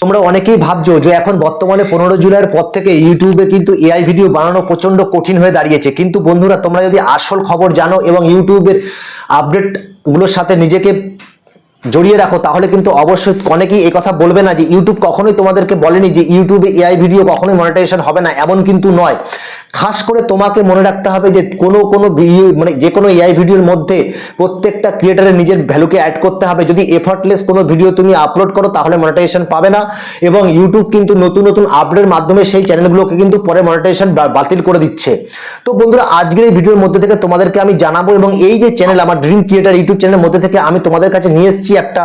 তোমরা অনেকেই ভাবছো যে এখন বর্তমানে 15 জুলাইয়ের পর থেকে ইউটিউবে কিন্তু এআই ভিডিও বানানো প্রচন্ড কঠিন হয়ে দাঁড়িয়েছে, কিন্তু বন্ধুরা তোমরা যদি আসল খবর জানো এবং ইউটিউবের আপডেট গুলোর সাথে নিজেকে জড়িয়ে রাখো তাহলে কিন্তু অবশ্যই অনেকেই এই কথা বলবে না যে ইউটিউব কখনোই তোমাদেরকে বলেনি যে ইউটিউবে এআই ভিডিও কখনোই মনিটাইজেশন হবে না, এমন কিন্তু নয়। খাস করে তোমাকে মনে রাখতে হবে যে কোনো ভিডিও মানে যে কোনো এআই ভিডিওর মধ্যে প্রত্যেকটা ক্রিয়েটারের নিজের ভ্যালুকে অ্যাড করতে হবে। যদি এফর্টলেস কোনো ভিডিও তুমি আপলোড করো তাহলে মনিটাইজেশন পাবে না, এবং ইউটিউব কিন্তু নতুন নতুন আপডেটের মাধ্যমে সেই চ্যানেলগুলোকে কিন্তু পরে মনিটাইজেশন বাতিল করে দিচ্ছে। তো বন্ধুরা আজকের এই ভিডিওর মধ্যে থেকে তোমাদেরকে আমি জানাবো, এবং এই যে চ্যানেল আমার ড্রিম ক্রিয়েটার ইউটিউব চ্যানেলের মধ্যে থেকে আমি তোমাদের কাছে নিয়ে এসেছি একটা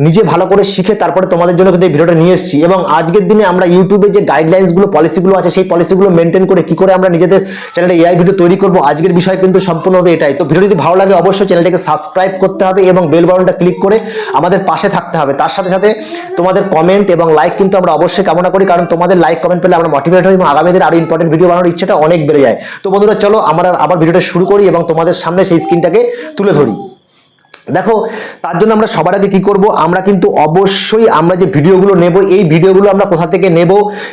নিজে ভালো করে শিখে তারপরে তোমাদের জন্য কিন্তু এই ভিডিওটা নিয়ে এসেছি। এবং আজকের দিনে আমরা ইউটিউবে যে গাইডলাইন্স গুলো পলিসিগুলো আছে সেই পলিসিগুলো মেনটেন করে কি করে আমরা নিজেদের চ্যানেলে এআই ভিডিও তৈরি করব, আজকের বিষয় কিন্তু সম্পূর্ণ হবে এটাই। তো ভিডিও যদি ভালো লাগে অবশ্যই চ্যানেলটাকে সাবস্ক্রাইব করতে হবে এবং বেল বাটনটা ক্লিক করে আমাদের পাশে থাকতে হবে। তার সাথে সাথে তোমাদের কমেন্ট এবং লাইক কিন্তু আমরা অবশ্যই কামনা করি, কারণ তোমাদের লাইক কমেন্ট পেলে আমরা মোটিভেট হই এবং আগামী দিনে আরো ইম্পর্টেন্ট ভিডিও বানানোর ইচ্ছাটা অনেক বেড়ে যায়। তো বন্ধুরা চলো আমরা আবার ভিডিওটা শুরু করি এবং তোমাদের সামনে সেই স্ক্রিনটাকে তুলে ধরি। দেখো তার জন্য আমরা সবার আগে কি করব, আমরা কিন্তু অবশ্যই আমরা যে ভিডিওগুলো নেব এই ভিডিওগুলো আমরা কোথা থেকে নেব,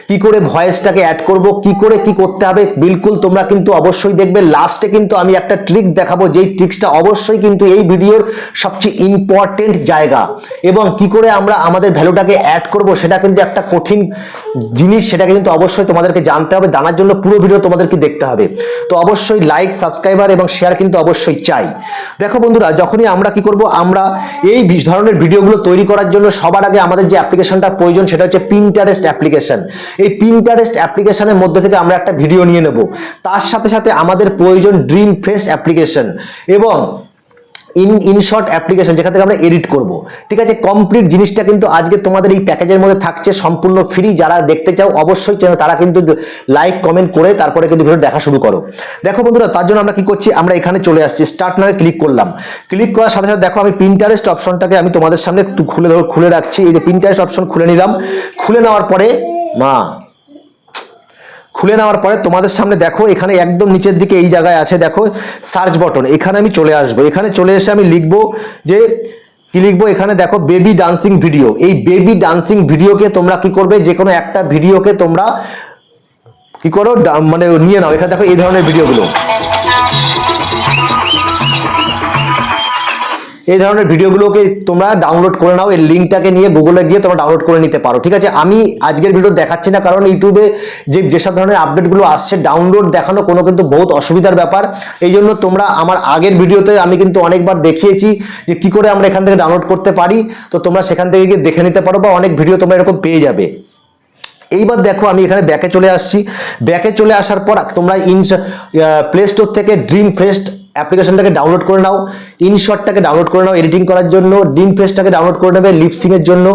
কি করে ভয়েসটাকে অ্যাড করব, কি করে কি করতে হবে বিলকুল তোমরা কিন্তু অবশ্যই দেখবে। লাস্টে কিন্তু আমি একটা ট্রিক্স দেখাবো, যেই ট্রিক্সটা অবশ্যই কিন্তু এই ভিডিওর সবচেয়ে ইম্পর্টেন্ট জায়গা, এবং কি করে আমরা আমাদের ভ্যালুটাকে অ্যাড করব সেটা কিন্তু একটা কঠিন জিনিস, সেটাকে কিন্তু অবশ্যই তোমাদেরকে জানতে হবে। জানার জন্য পুরো ভিডিও তোমাদেরকে দেখতে হবে। তো অবশ্যই লাইক, সাবস্ক্রাইবার এবং শেয়ার কিন্তু অবশ্যই চাই। দেখো বন্ধুরা যখনই আমরা কি করব, আমরা এই ধরনের ভিডিওগুলো তৈরি করার জন্য সবার আগে আমাদের যে অ্যাপ্লিকেশনটা প্রয়োজন সেটা হচ্ছে পিন্টারেস্ট অ্যাপ্লিকেশন। এই পিন্টারেস্ট অ্যাপ্লিকেশনের মধ্যে থেকে আমরা একটা ভিডিও নিয়ে নেব। তার সাথে সাথে আমাদের প্রয়োজন ড্রিম ফেস্ট অ্যাপ্লিকেশন এবং ইনশর্ট অ্যাপ্লিকেশন, যেখান থেকে আমরা এডিট করব। ঠিক আছে, কমপ্লিট জিনিসটা কিন্তু আজকে তোমাদের এই প্যাকেজের মধ্যে থাকছে সম্পূর্ণ ফ্রি। যারা দেখতে চাও অবশ্যই চ্যানেল তারা কিন্তু লাইক কমেন্ট করে তারপরে কিন্তু ভিডিও দেখা শুরু করো। দেখো বন্ধুরা তার জন্য আমরা কি করছি, আমরা এখানে চলে আসছি, স্টার্ট নাও ক্লিক করলাম। ক্লিক করার সাথে সাথে দেখো আমি পিন্টারেস্ট অপশনটাকে আমি তোমাদের সামনে খুলে রাখছি। এই যে পিন্টারেস্ট অপশন খুলে নিলাম। খুলে নেওয়ার পরে তোমাদের সামনে দেখো এখানে একদম নিচের দিকে এই জায়গায় আছে দেখো সার্চ বটন, এখানে আমি চলে আসবো। এখানে চলে এসে আমি লিখবো যে কি লিখবো, এখানে দেখো বেবি ডান্সিং ভিডিও। এই বেবি ডান্সিং ভিডিওকে তোমরা কি করবে, যে কোনো একটা ভিডিওকে তোমরা কি করো মানে নিয়ে নাও। এখানে দেখো এই ধরনের ভিডিওগুলো, এই ধরনের ভিডিওগুলোকে তোমরা ডাউনলোড করে নাও। এই লিঙ্কটাকে নিয়ে গুগলে গিয়ে তোমরা ডাউনলোড করে নিতে পারো। ঠিক আছে, আমি আজকের ভিডিও দেখাচ্ছি না, কারণ ইউটিউবে যেসব ধরনের আপডেটগুলো আসছে ডাউনলোড দেখানো কোনো কিন্তু বহুত অসুবিধার ব্যাপার। এই জন্য তোমরা আমার আগের ভিডিওতে আমি কিন্তু অনেকবার দেখিয়েছি যে কি করে আমরা এখান থেকে ডাউনলোড করতে পারি। তো তোমরা সেখান থেকে গিয়ে দেখে নিতে পারো, বা অনেক ভিডিও তোমরা এরকম পেয়ে যাবে। এইবার দেখো আমি এখানে ব্যাকে চলে আসছি। ব্যাকে চলে আসার পর তোমরা প্লে স্টোর থেকে ড্রিম ফেস্ট অ্যাপ্লিকেশনটাকে ডাউনলোড করে নাও, ইনশর্টটাকে ডাউনলোড করে নাও এডিটিং করার জন্য, ড্রিম ফেস্টটাকে ডাউনলোড করে নেবে লিপসিং এর জন্য।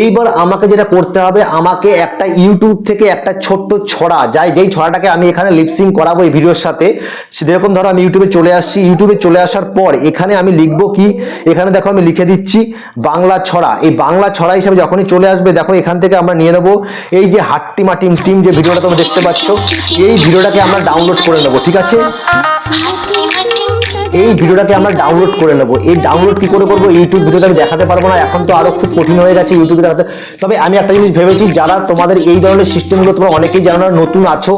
এইবার আমাকে যেটা করতে হবে, আমাকে একটা ইউটিউব থেকে একটা ছোট্ট ছড়া যেই ছড়াটাকে আমি এখানে লিপসিং করাবো এই ভিডিওর সাথে, সেরকম ধরো আমি ইউটিউবে চলে আসছি। ইউটিউবে চলে আসার পর এখানে আমি লিখবো কি, এখানে দেখো আমি লিখে দিচ্ছি বাংলা ছড়া। এই বাংলা ছড়া হিসেবে যখনই চলে আসবে দেখো এখান থেকে আমরা নিয়ে নেবো এই যে হাট্টিমা টিম যে ভিডিওটা তোমরা দেখতে পাচ্ছ, এই ভিডিওটাকে আমরা ডাউনলোড করে নেবো। ঠিক আছে, এই ভিডিওটাকে আমরা ডাউনলোড করে নেবো। এই ডাউনলোড কি করে করবো, ইউটিউব ভিডিওটা আমি দেখাতে পারবো না, এখন তো আরো খুব কঠিন হয়ে গেছে ইউটিউবে দেখাতে। তবে আমি একটা জিনিস ভেবেছি, যারা তোমাদের এই ধরনের সিস্টেমগুলো তোমরা অনেকেই জানো না, নতুন আছো,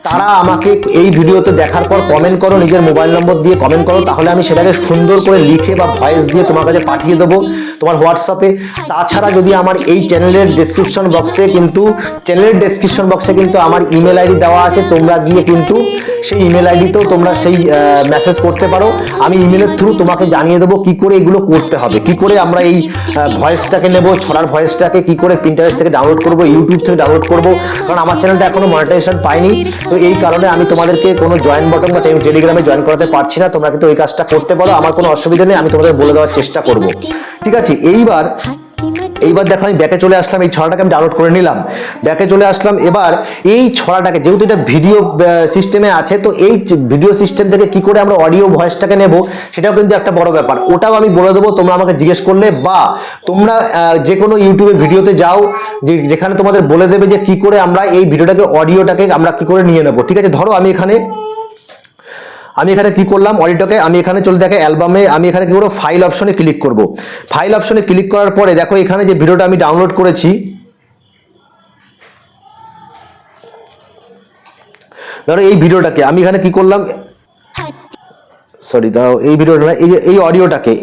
তারা আমাকে এই ভিডিওতে দেখার পর কমেন্ট করো, নিজের মোবাইল নম্বর দিয়ে কমেন্ট করো, তাহলে আমি সেটাকে সুন্দর করে লিখে বা ভয়েস দিয়ে তোমার কাছে পাঠিয়ে দেবো তোমার হোয়াটসঅ্যাপে। তাছাড়া যদি আমার এই চ্যানেলের ডেসক্রিপশন বক্সে কিন্তু আমার ইমেল আইডি দেওয়া আছে, তোমরা গিয়ে কিন্তু সেই ইমেল আইডিতেও তোমরা সেই মেসেজ করতে পারো। আমি ইমেলের থ্রু তোমাকে জানিয়ে দেবো কি করে এগুলো করতে হবে, কি করে আমরা এই ভয়েসটাকে নেব, ছড়ার ভয়েসটাকে কি করে পিন্টারেস্ট থেকে ডাউনলোড করব, ইউটিউব থেকে ডাউনলোড করব। কারণ আমার চ্যানেলটা এখনো মনিটাইজেশন পাইনি, তো এই কারণে আমি তোমাদেরকে কোনো জয়েন বাটন বা টেলিগ্রামে জয়েন করাতে পারছি না। তোমরা কিন্তু ওই কাজটা করতে পারো, আমার কোনো অসুবিধা নেই, আমি তোমাদের বলে দেওয়ার চেষ্টা করব। ঠিক আছে, এইবার দেখো আমি ব্যাকে চলে আসলাম, এই ছড়াটাকে আমি ডাউনলোড করে নিলাম, ব্যাকে চলে আসলাম। এবার এই ছড়াটাকে যেহেতু এটা ভিডিও সিস্টেমে আছে, তো এই ভিডিও সিস্টেম থেকে কি করে আমরা অডিও ভয়েসটাকে নেব সেটাও কিন্তু একটা বড় ব্যাপার, ওটাও আমি বলে দেবো। তোমরা আমাকে জিজ্ঞেস করলে, বা তোমরা যে কোনো ইউটিউবে ভিডিওতে যাও যেখানে তোমাদের বলে দেবে যে কি করে আমরা এই ভিডিওটাকে অডিওটাকে আমরা কি করে নিয়ে নেব। ঠিক আছে, ধরো আমি এখানে কি করলাম, অডিওটাকে আমি এখানে চলে দেখে অ্যালবামে আমি এখানে কি করবো, ফাইল অপশনে ক্লিক করব। ফাইল অপশনে ক্লিক করার পরে দেখো এখানে যে ভিডিওটা আমি ডাউনলোড করেছি, ধরো এই ভিডিওটাকে আমি এখানে কি করলাম, সরি দাও, এই ভিডিওটা না, এই অডিওটাকে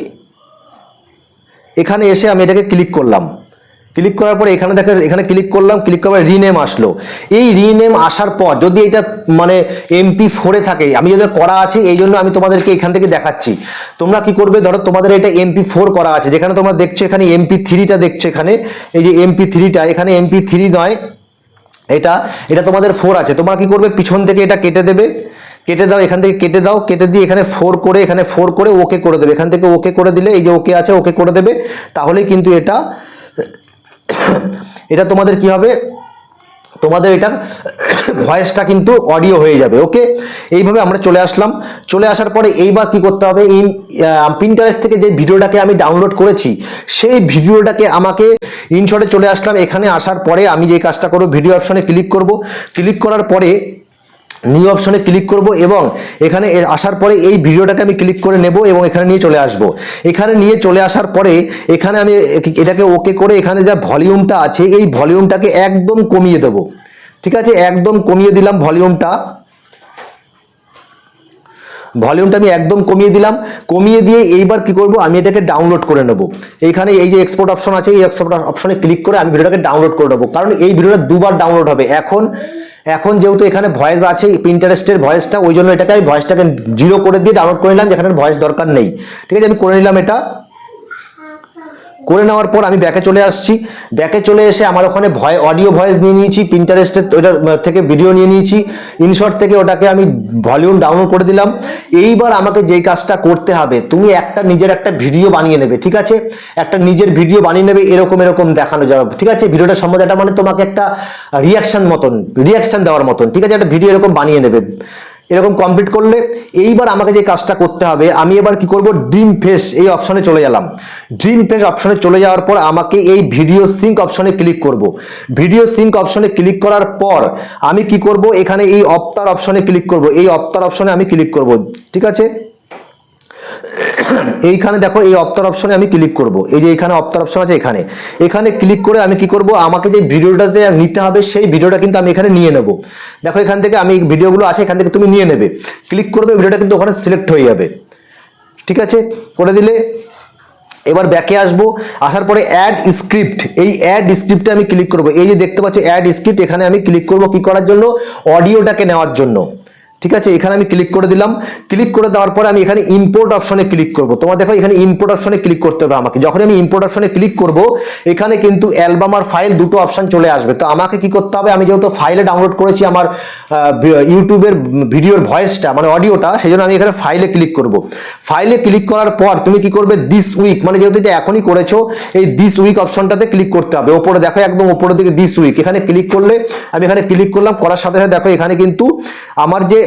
এখানে এসে আমি এটাকে ক্লিক করলাম, ক্লিক করার পরে এখানে দেখো, এখানে ক্লিক করলাম, ক্লিক করার রিনেম আসলো। এই রিনেম আসার পর যদি এটা মানে MP4 থাকে, আমি যদি করা আছে এই জন্য আমি তোমাদেরকে এখান থেকে দেখাচ্ছি। তোমরা কি করবে, ধরো তোমাদের এটা MP4 করা আছে, যেখানে তোমরা দেখছো এখানে MP3টা দেখছো, এখানে এই যে MP3টা, এখানে MP3 নয়, এটা তোমাদের 4 আছে। তোমরা কি করবে, পিছন থেকে এটা কেটে দেবে, কেটে দাও, এখান থেকে কেটে দাও, কেটে দিয়ে এখানে 4 করে, এখানে 4 করে ওকে করে দেবে। এখান থেকে ওকে করে দিলে, এই যে ওকে আছে, ওকে করে দেবে, তাহলেই কিন্তু এটা তোমাদের কি হবে, তোমাদের এটা ভয়েসটা কিন্তু অডিও হয়ে যাবে। ওকে, এইভাবে আমরা চলে আসলাম। চলে আসার পরে এইবার কি করতে হবে, পিন্টারেস্ট থেকে যে ভিডিওটাকে আমি ডাউনলোড করেছি সেই ভিডিওটাকে আমাকে ইনশটে চলে আসলাম। এখানে আসার পরে আমি যে কাজটা করব, ভিডিও অপশনে ক্লিক করব, ক্লিক করার পরে নিউ অপশনে ক্লিক করব এবং এখানে আসার পরে এই ভিডিওটাকে আমি ক্লিক করে নেব এবং এখানে নিয়ে চলে আসব। এখানে নিয়ে চলে আসার পরে এখানে আমি এটাকে ওকে করে এখানে যা ভলিউমটা আছে এই ভলিউমটাকে একদম কমিয়ে দেব। ঠিক আছে, একদম কমিয়ে দিলাম ভলিউমটা আমি একদম কমিয়ে দিলাম। কমিয়ে দিয়ে এইবার কি করব, আমি এটাকে ডাউনলোড করে নেব। এইখানে এই যে এক্সপোর্ট অপশন আছে, এই এক্সপোর্ট অপশনে ক্লিক করে আমি ভিডিওটাকে ডাউনলোড করে নেব, কারণ এই ভিডিওটা দুবার ডাউনলোড হবে। এখন যেহেতু এখানে ভয়েস আছে, পিন্টারেস্টের ভয়েসটা, ওই জন্য এটাকে আমি ভয়েসটাকে 0 করে দিয়ে ডাউনলোড করে নিলাম, যেখানে ভয়েস দরকার নেই। ঠিক আছে, আমি করে নিলাম। এটা করে নেওয়ার পর আমি ব্যাকে চলে আসছি। ব্যাকে চলে এসে আমার ওখানে অডিও ভয়েস নিয়ে নিয়েছি, পিন্টারেস্টের ওটা থেকে ভিডিও নিয়ে নিয়েছি, ইনশট থেকে ওটাকে আমি ভলিউম ডাউনলোড করে দিলাম। এইবার আমাকে যেই কাজটা করতে হবে, তুমি নিজের একটা ভিডিও বানিয়ে নেবে। ঠিক আছে, একটা নিজের ভিডিও বানিয়ে নেবে, এরকম দেখানো যাবে। ঠিক আছে, ভিডিওটা সম্বন্ধে এটা মানে তোমাকে একটা রিয়াকশন দেওয়ার মতন। ঠিক আছে, একটা ভিডিও এরকম বানিয়ে নেবে। এরকম কমপ্লিট করলে এইবার আমাকে যে কাজটা করতে হবে, আমি এবার কি করব, ড্রিম ফেস এই অপশনে চলে গেলাম। ড্রিম ফেস অপশনে চলে যাওয়ার পর আমাকে এই ভিডিও সিঙ্ক অপশনে ক্লিক করব। ভিডিও সিঙ্ক অপশনে ক্লিক করার পর আমি কি করব, এখানে এই অফতার অপশনে ক্লিক করব। এই অফতার অপশনে আমি ক্লিক করব। ঠিক আছে, এইখানে দেখো এই অফতার অপশনে আমি ক্লিক করব। এই যে এখানে অফতার অপশন আছে, এখানে ক্লিক করে আমি কি করব, আমাকে যে ভিডিওটাতে নিতে হবে সেই ভিডিওটা কিন্তু আমি এখানে নিয়ে নেব। দেখো এখান থেকে আমি ভিডিওগুলো আছে, এখান থেকে তুমি নিয়ে নেবে, ক্লিক করবে, ভিডিওটা কিন্তু ওখানে সিলেক্ট হয়ে যাবে। ঠিক আছে, করে দিলে এবার ব্যাকে আসবো। আসার পরে অ্যাড স্ক্রিপ্ট, এই অ্যাড স্ক্রিপ্টে আমি ক্লিক করব। এই যে দেখতে পাচ্ছ অ্যাড স্ক্রিপ্ট, এখানে আমি ক্লিক করব কি করার জন্য, অডিওটাকে নেওয়ার জন্য। ঠিক আছে, এখানে আমি ক্লিক করে দিলাম। ক্লিক করে দেওয়ার পরে আমি এখানে ইম্পোর্ট অপশনে ক্লিক করব। তোমার দেখো এখানে ইম্পোর্ট অপশনে ক্লিক করতে হবে আমাকে। যখন আমি ইম্পোর্ট অপশনে ক্লিক করব, এখানে কিন্তু অ্যালবাম আর ফাইল দুটো অপশন চলে আসবে। তো আমাকে কি করতে হবে, আমি যেহেতু ফাইলে ডাউনলোড করেছি আমার ইউটিউবের ভিডিওর ভয়েসটা মানে অডিওটা, সেই জন্য আমি এখানে ফাইলে ক্লিক করব। ফাইলে ক্লিক করার পর তুমি কি করবে, দিস উইক, মানে যেহেতু এটা এখনই করেছো, এই দিস উইক অপশনটাতে ক্লিক করতে হবে। ওপরে দেখো একদম ওপরের দিকে দিস উইক, এখানে ক্লিক করলে, আমি এখানে ক্লিক করলাম, করার সাথে সাথে দেখো এখানে কিন্তু আমার যে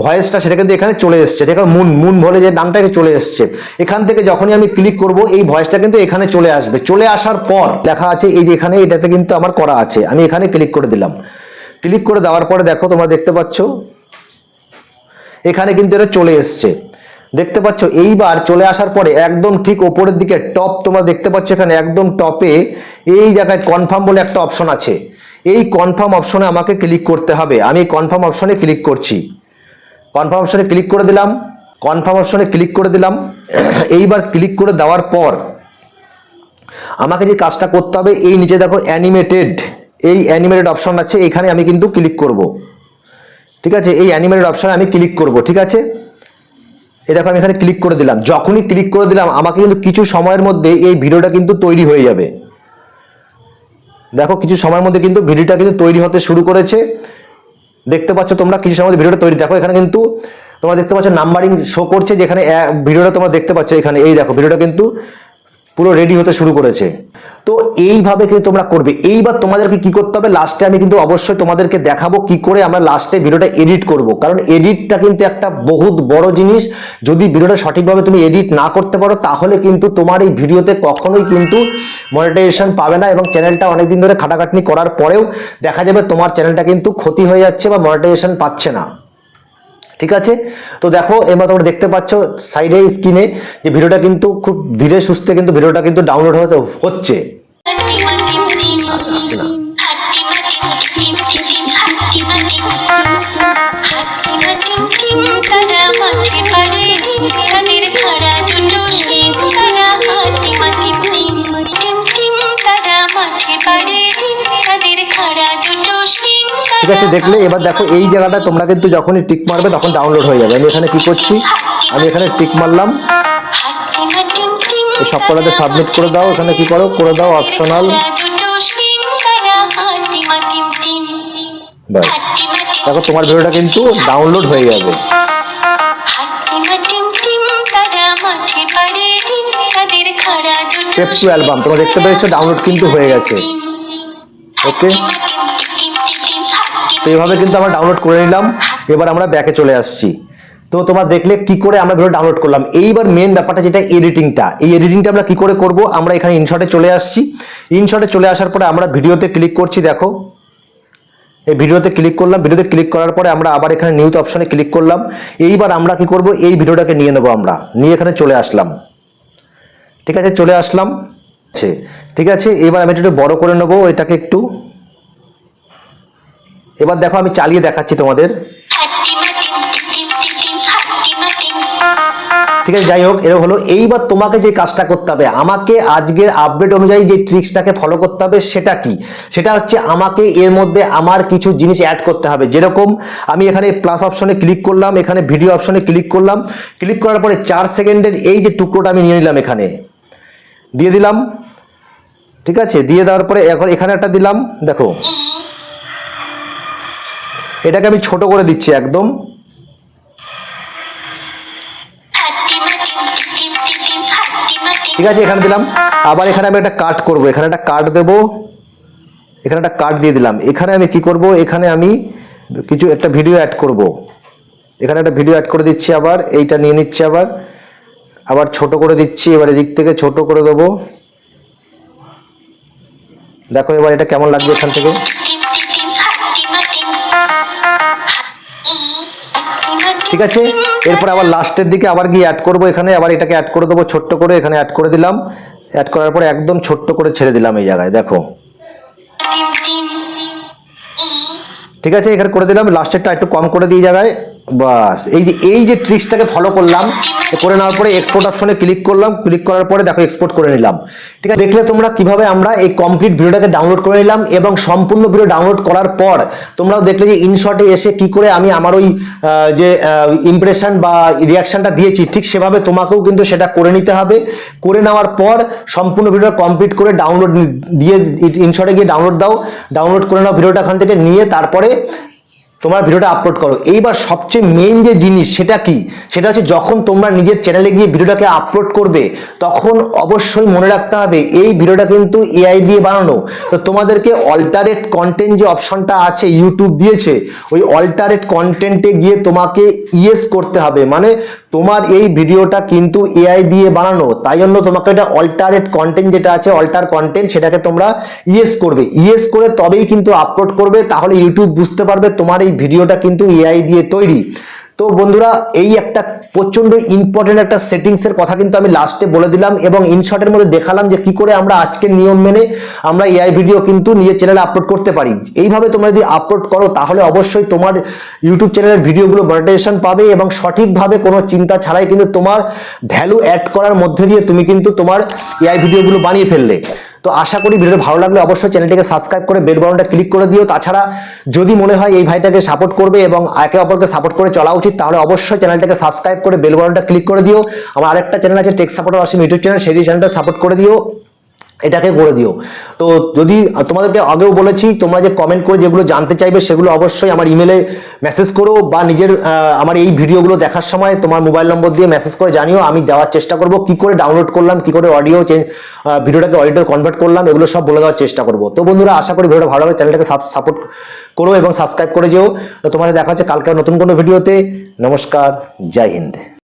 ভয়েসটা সেটা কিন্তু এখানে চলে এসছে। দেখো মুন বলে যে নামটাকে চলে এসছে। এখান থেকে যখনই আমি ক্লিক করব এই ভয়েসটা কিন্তু এখানে চলে আসবে। চলে আসার পর লেখা আছে এই যে এখানে, এটাতে কিন্তু আমার করা আছে, আমি এখানে ক্লিক করে দিলাম। ক্লিক করে দেওয়ার পরে দেখো তোমরা দেখতে পাচ্ছ এখানে কিন্তু এটা চলে এসছে, দেখতে পাচ্ছ। এইবার চলে আসার পরে একদম ঠিক ওপরের দিকে টপ তোমরা দেখতে পাচ্ছ, এখানে একদম টপে এই জায়গায় কনফার্ম বলে একটা অপশন আছে। এই কনফার্ম অপশনে আমাকে ক্লিক করতে হবে। আমি কনফার্ম অপশনে ক্লিক করছি। কনফার্ম অপশনে ক্লিক করে দিলাম। কনফার্ম অপশনে ক্লিক করে দিলাম। এইবার ক্লিক করে দেওয়ার পর আমাকে যে কাজটা করতে হবে, এই নিচে দেখো অ্যানিমেটেড অপশন আছে, এখানে আমি কিন্তু ক্লিক করব। ঠিক আছে, এই অ্যানিমেটেড অপশনে আমি ক্লিক করব। ঠিক আছে, এই দেখো আমি এখানে ক্লিক করে দিলাম। যখনই ক্লিক করে দিলাম আমাকে কিন্তু কিছু সময়ের মধ্যে এই ভিডিওটা কিন্তু তৈরি হয়ে যাবে। দেখো কিছু সময়ের মধ্যে কিন্তু ভিডিওটা কিন্তু তৈরি হতে শুরু করেছে। দেখতে পাচ্ছ তোমরা কিছু সময় ভিডিওটা তৈরি, দেখো এখানে কিন্তু তোমরা দেখতে পাচ্ছ নাম্বারিং শো করছে, যেখানে ভিডিওটা তোমরা দেখতে পাচ্ছ এখানে, এই দেখো ভিডিওটা কিন্তু পুরো রেডি হতে শুরু করেছে। তো এইভাবে কিন্তু তোমরা করবে। এইবার তোমাদেরকে কি করতে হবে, লাস্টে আমি কিন্তু অবশ্যই তোমাদেরকে দেখাবো কি করে আমরা লাস্টে ভিডিওটা এডিট করব, কারণ এডিটটা কিন্তু একটা বহুত বড় জিনিস। যদি ভিডিওটা সঠিকভাবে তুমি এডিট না করতে পারো তাহলে কিন্তু তোমার এই ভিডিওতে কখনোই কিন্তু মনিটাইজেশন পাবে না, এবং চ্যানেলটা অনেকদিন ধরে খাটাখাটনি করার পরেও দেখা যাবে তোমার চ্যানেলটা কিন্তু ক্ষতি হয়ে যাচ্ছে বা মনিটাইজেশন পাচ্ছে না। ঠিক আছে, তো দেখো এবার তোমরা দেখতে পাচ্ছ সাইডে স্ক্রিনে যে ভিডিওটা কিন্তু খুব ধীরে সুস্থে কিন্তু ভিডিওটা কিন্তু ডাউনলোড হচ্ছে। ঠিক আছে, দেখলে এবার দেখো এই জায়গাটা তোমরা কিন্তু যখনই টিক মারবে তখন ডাউনলোড হয়ে যাবে। আমি এখানে কি করছি, আমি এখানে টিক মারলাম, এই সব কটাতে সাবমিট করে দাও। এখানে কি করো, করে দাও অপশনাল। বাস, দেখো তোমার ভিডিওটা কিন্তু ডাউনলোড হয়ে যাবে। সেভ টু অ্যালবাম তোমরা দেখতে পেয়েছো, ডাউনলোড কিন্তু হয়ে গেছে। ওকে, তো এইভাবে কিন্তু আমরা ডাউনলোড করে নিলাম। এবার আমরা ব্যাকে চলে আসছি। তো তোমরা দেখলে কি করে আমরা ভিডিও ডাউনলোড করলাম। এইবার মেন ব্যাপারটা যেটা এডিটিংটা, এই এডিটিংটা আমরা কি করে করব, আমরা এখানে ইনশটে চলে আসছি। ইনশটে চলে আসার পরে আমরা ভিডিওতে ক্লিক করছি। দেখো এই ভিডিওতে ক্লিক করলাম, ভিডিওতে ক্লিক করার পরে আমরা আবার এখানে নিউতে অপশনে ক্লিক করলাম। এইবার আমরা কি করব, এই ভিডিওটাকে নিয়ে নেব, আমরা নিয়ে এখানে চলে আসলাম। ঠিক আছে, চলে আসলাম। ঠিক আছে, এবার আমি একটু বড় করে নেবো এটাকে একটু। এবার দেখো আমি চালিয়ে দেখাচ্ছি তোমাদের। ঠিক আছে, যাই হোক, এর হলো। এইবার তোমাকে যে কাজটা করতে হবে, আমাকে আজকের আপডেট অনুযায়ী যে ট্রিক্সটাকে ফলো করতে হবে সেটা কি, সেটা হচ্ছে আমাকে এর মধ্যে আমার কিছু জিনিস অ্যাড করতে হবে। যেরকম আমি এখানে প্লাস অপশনে ক্লিক করলাম, এখানে ভিডিও অপশনে ক্লিক করলাম, ক্লিক করার পরে 4 সেকেন্ডের এই যে টুকরোটা আমি নিয়ে নিলাম, এখানে দিয়ে দিলাম। ঠিক আছে, দিয়ে দেওয়ার পরে এখন এখানে একটা দিলাম। দেখো এটাকে আমি ছোট করে দিচ্ছি একদম। ঠিক আছে, এখানে দিলাম। আবার এখানে আমি একটা কাট করব, এখানে একটা কাট দেব, এখানে একটা কাট দিয়ে দিলাম। এখানে আমি কি করব, এখানে আমি কিছু একটা ভিডিও অ্যাড করব, এখানে একটা ভিডিও অ্যাড করে দিচ্ছি। আবার এইটা নিয়ে নিচ্ছি, আবার ছোট করে দিচ্ছি। এবার এদিক থেকে ছোট করে দেবো। দেখো এবার এটা কেমন লাগবে এখান থেকে। ঠিক আছে, এরপর আবার লাস্টের দিকে আবার গিয়ে অ্যাড করব, এখানে আবার এটাকে অ্যাড করে দেবো ছোট্ট করে। এখানে অ্যাড করে দিলাম, অ্যাড করার পরে একদম ছোট্ট করে ছেড়ে দিলাম এই জায়গায়। দেখো ঠিক আছে, এখানে করে দিলাম, লাস্টেরটা একটু কম করে দিয়ে জায়গায়। বাস, এই যে ট্রিক্সটাকে ফলো করলাম, করে নেওয়ার পরে এক্সপোর্ট অপশনে ক্লিক করলাম, ক্লিক করার পরে দেখো এক্সপোর্ট করে নিলাম। ঠিক আছে, দেখলে তোমরা কিভাবে আমরা এই কমপ্লিট ভিডিওটাকে ডাউনলোড করে নিলাম। এবং সম্পূর্ণ ভিডিও ডাউনলোড করার পর তোমরাও দেখলে যে ইনশটে এসে কি করে আমি আমার ওই যে ইমপ্রেশন বা রিয়াকশনটা দিয়েছি, ঠিক সেভাবে তোমাকেও কিন্তু সেটা করে নিতে হবে। করে নেওয়ার পর সম্পূর্ণ ভিডিও কমপ্লিট করে ডাউনলোড দিয়ে ইনশটে গিয়ে ডাউনলোড দাও, ডাউনলোড করে নাও ভিডিওটা এখান থেকে নিয়ে, তারপরে তোমার ভিডিওটা আপলোড করো। এইবার সবচেয়ে মেইন যে জিনিস সেটা কি, সেটা হচ্ছে যখন তোমরা নিজের চ্যানেলে গিয়ে ভিডিওটাকে আপলোড করবে তখন অবশ্যই মনে রাখতে হবে এই ভিডিওটা কিন্তু এআই দিয়ে বানানো। তো তোমাদেরকে অল্টারেট কন্টেন্ট যে অপশনটা আছে ইউটিউব দিয়েছে, ওই অল্টারেট কন্টেন্টে গিয়ে তোমাকে ইয়েস করতে হবে, মানে তোমার এই ভিডিওটা কিন্তু এআই দিয়ে বানানো, তাই জন্য তোমাকে এটা অল্টারেট কন্টেন্ট যেটা আছে, অল্টার কন্টেন্ট, সেটাকে তোমরা ইয়েস করবে। ইয়েস করে তবেই কিন্তু আপলোড করবে, তাহলে ইউটিউব বুঝতে পারবে তোমার এই ভিডিওটা কিন্তু এআই দিয়ে তৈরি। তো বন্ধুরা, এই একটা প্রচন্ড ইম্পর্টেন্ট একটা সেটিংস এর কথা কিন্তু আমি লাস্টে বলে দিলাম এবং ইনশটের মধ্যে দেখালাম যে কি করে আমরা আজকের নিয়ম মেনে আমরা এআই ভিডিও কিন্তু নিজের চ্যানেলে আপলোড করতে পারি। এইভাবে তোমরা যদি আপলোড করো তাহলে অবশ্যই তোমার ইউটিউব চ্যানেলের ভিডিওগুলো মনিটাইজেশন পাবে এবং সঠিকভাবে কোনো চিন্তা ছাড়াই কিন্তু তোমার ভ্যালু অ্যাড করার মধ্যে দিয়ে তুমি কিন্তু তোমার এআই ভিডিওগুলো বানিয়ে ফেললে। তো আশা করি ভিডিওটা ভালো লাগলে অবশ্যই চ্যানেলটিকে সাবস্ক্রাইব করে বেল বাটনটা ক্লিক করে দিও। তাছাড়া যদি মনে হয় এই ভাইটাকে সাপোর্ট করবে এবং একে অপরকে সাপোর্ট করে চলা উচিত, তাহলে অবশ্যই চ্যানেলটাকে সাবস্ক্রাইব করে বেল বাটনটা ক্লিক করে দিও। আমার আরেকটা চ্যানেল আছে টেক সাপোর্টার অসীম ইউটিউব চ্যানেল, সেই চ্যানেলটা সাপোর্ট করে দিও, এটাকে করে দিও। তো যদি তোমাদেরকে আগেও বলেছি, তোমরা যে কমেন্ট করে যেগুলো জানতে চাইবে সেগুলো অবশ্যই আমার ইমেলে মেসেজ করো বা নিজের আমার এই ভিডিওগুলো দেখার সময় তোমার মোবাইল নম্বর দিয়ে মেসেজ করে জানিও, আমি দেওয়ার চেষ্টা করব। কি করে ডাউনলোড করলাম, কি করে অডিও ভিডিওটাকে অডিও কনভার্ট করলাম, এগুলো সব বলে দেওয়ার চেষ্টা করব। তো বন্ধুরা, আশা করি ভিডিওটা ভালো হবে, চ্যানেলটাকে সাপোর্ট করো এবং সাবস্ক্রাইব করে যেও। তো তোমাদের দেখা হচ্ছে কালকে নতুন কোনো ভিডিওতে। নমস্কার, জয় হিন্দ।